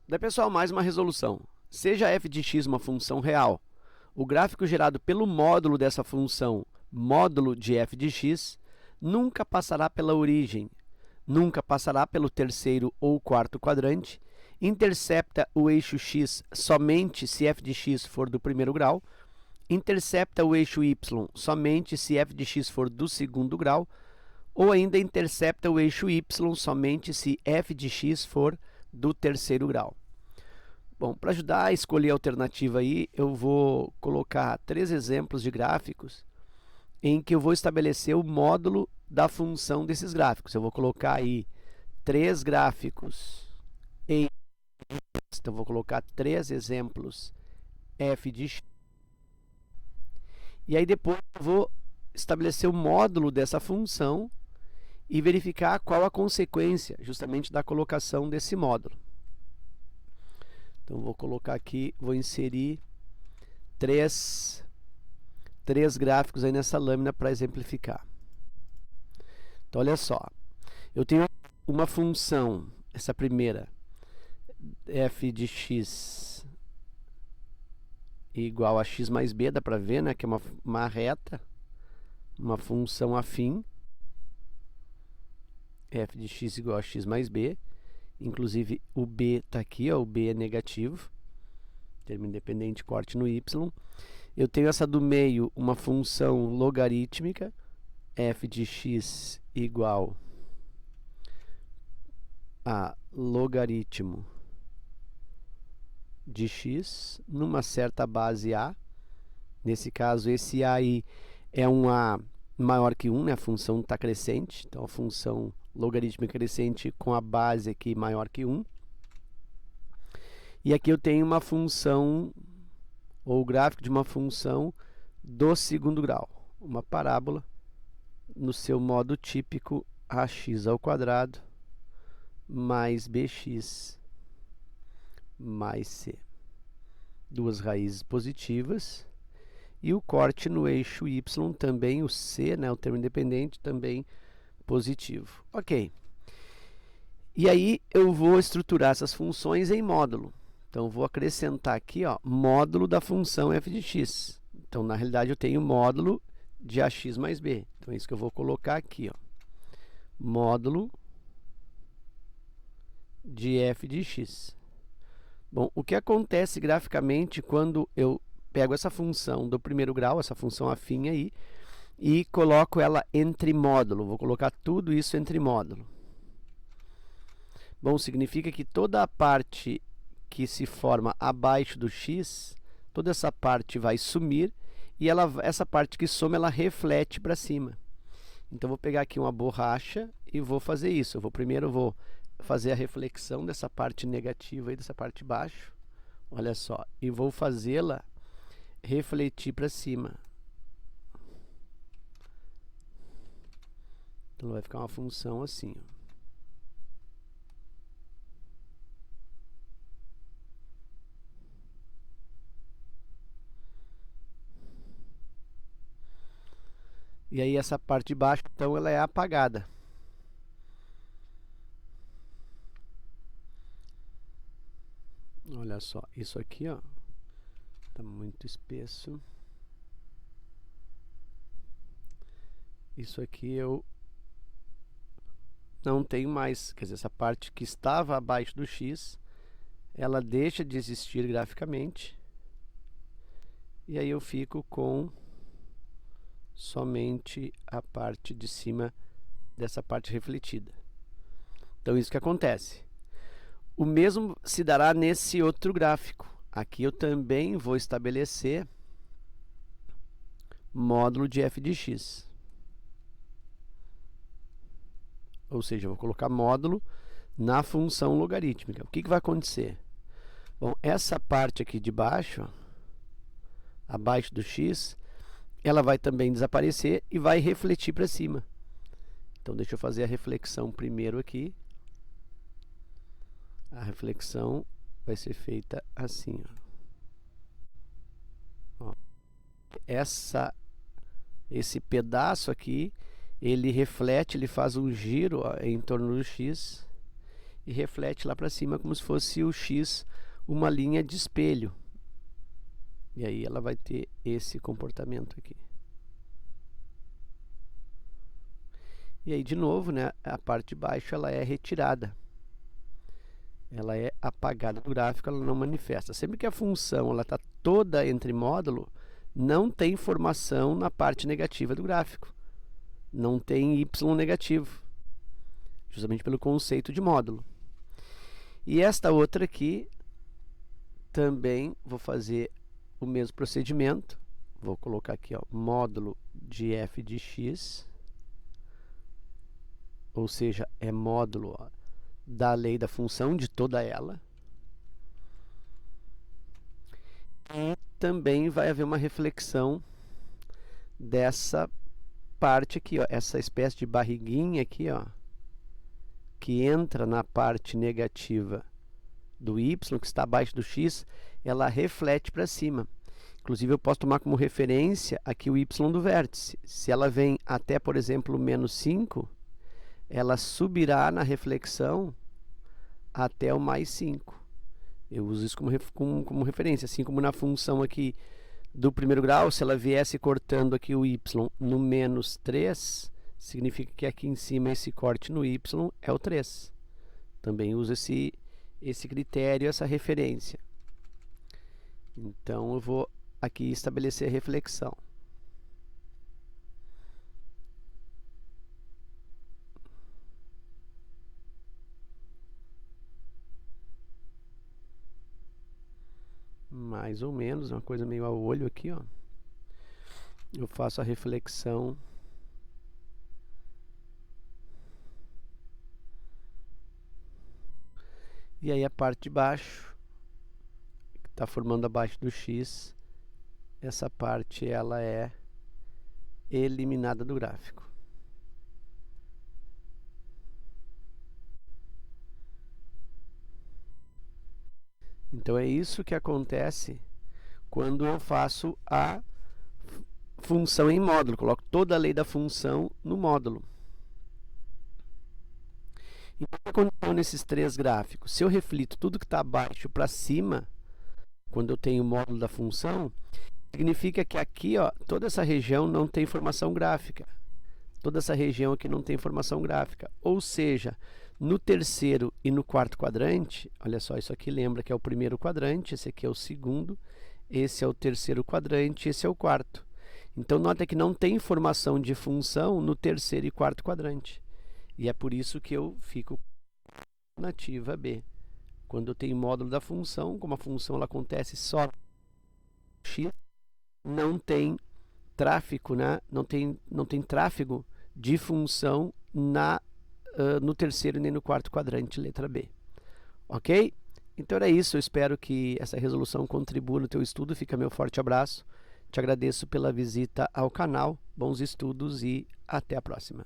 Daí, pessoal, mais uma resolução. Seja f de x uma função real, o gráfico gerado pelo módulo dessa função, módulo de f de x, nunca passará pela origem, nunca passará pelo terceiro ou quarto quadrante, intercepta o eixo x somente se f de x for do primeiro grau, intercepta o eixo y somente se f de x for do segundo grau, ou ainda intercepta o eixo y somente se f de x for do terceiro grau. Bom, para ajudar a escolher a alternativa aí, eu vou colocar 3 exemplos de gráficos em que eu vou estabelecer o módulo da função desses gráficos. Eu vou colocar aí 3 gráficos em... Então, vou colocar 3 exemplos f de x. E aí depois eu vou estabelecer o módulo dessa função e verificar qual a consequência justamente da colocação desse módulo. Então, vou colocar aqui, vou inserir três gráficos aí nessa lâmina para exemplificar. Então, olha só. Eu tenho uma função, essa primeira, f de x igual a x mais b, dá para ver, né, que é uma reta, uma função afim. F de x igual a x mais b. Inclusive, o b está aqui, ó, o b é negativo. Termo independente, corte no y. Eu tenho essa do meio, uma função logarítmica, f de x igual a logaritmo de x numa certa base a. Nesse caso, esse a aí é um a maior que 1, né? A função está crescente, então a função logarítmica crescente com a base aqui maior que 1. E aqui eu tenho uma função, ou o gráfico de uma função do segundo grau, uma parábola no seu modo típico ax ao quadrado mais bx mais c. Duas raízes positivas. E o corte no eixo y também, o c, né, o termo independente, também positivo. Ok. E aí eu vou estruturar essas funções em módulo. Então, vou acrescentar aqui, ó, módulo da função f de x. Então, na realidade, eu tenho módulo de ax mais b. Então, é isso que eu vou colocar aqui, ó. Módulo de f de x. Bom, o que acontece graficamente quando eu pego essa função do primeiro grau, essa função afim aí, e coloco ela entre módulo. Vou colocar tudo isso entre módulo. Bom, significa que toda a parte que se forma abaixo do x, toda essa parte vai sumir e essa parte que soma, ela reflete para cima. Então, vou pegar aqui uma borracha e vou fazer isso. Primeiro eu vou fazer a reflexão dessa parte negativa aí, dessa parte de baixo. Olha só, e vou fazê-la refletir para cima. Então, vai ficar uma função assim, ó. E aí, essa parte de baixo, então, ela é apagada. Olha só, isso aqui, ó, tá muito espesso. Isso aqui eu não tenho mais, quer dizer, essa parte que estava abaixo do x, ela deixa de existir graficamente. E aí eu fico com somente a parte de cima dessa parte refletida. Então, isso que acontece. O mesmo se dará nesse outro gráfico. Aqui eu também vou estabelecer módulo de f de x. Ou seja, eu vou colocar módulo na função logarítmica. O que vai acontecer? Bom, essa parte aqui de baixo, abaixo do x, ela vai também desaparecer e vai refletir para cima. Então, deixa eu fazer a reflexão primeiro aqui. A reflexão vai ser feita assim, ó. Esse pedaço aqui, ele reflete, ele faz um giro, ó, em torno do x, e reflete lá para cima como se fosse o X uma linha de espelho. E aí ela vai ter esse comportamento aqui. E aí de novo, né, a parte de baixo ela é retirada. Ela é apagada do gráfico, ela não manifesta. Sempre que a função ela está toda entre módulo, não tem informação na parte negativa do gráfico. Não tem y negativo, justamente pelo conceito de módulo. E esta outra aqui, também vou fazer o mesmo procedimento. Vou colocar aqui, ó, módulo de f de x, ou seja, é módulo, ó, da lei da função, de toda ela. E também vai haver uma reflexão dessa parte aqui, ó, essa espécie de barriguinha aqui, ó, que entra na parte negativa do y, que está abaixo do x, ela reflete para cima. Inclusive, eu posso tomar como referência aqui o y do vértice. Se ela vem até, por exemplo, menos 5, ela subirá na reflexão até o mais 5. Eu uso isso como referência, assim como na função aqui do primeiro grau, se ela viesse cortando aqui o y no menos 3, significa que aqui em cima esse corte no y é o 3. Também uso esse critério, essa referência. Então, eu vou aqui estabelecer a reflexão. Mais ou menos, uma coisa meio ao olho aqui, ó. Eu faço a reflexão. E aí a parte de baixo, que está formando abaixo do x, essa parte ela é eliminada do gráfico. Então é isso que acontece quando eu faço a função em módulo. Coloco toda a lei da função no módulo. Então, o que aconteceu nesses três gráficos? Se eu reflito tudo que está abaixo para cima, quando eu tenho o módulo da função, significa que aqui, ó, toda essa região não tem informação gráfica. Toda essa região aqui não tem informação gráfica. Ou seja, no terceiro e no quarto quadrante, olha só, isso aqui lembra que é o primeiro quadrante, esse aqui é o segundo, esse é o terceiro quadrante, esse é o quarto. Então, nota que não tem informação de função no terceiro e quarto quadrante. E é por isso que eu fico com a alternativa B. Quando eu tenho módulo da função, como a função ela acontece só no x, não tem tráfego, né? não tem tráfego de função no terceiro nem no quarto quadrante, letra B. Ok? Então era isso, eu espero que essa resolução contribua no teu estudo. Fica meu forte abraço. Te agradeço pela visita ao canal. Bons estudos e até a próxima.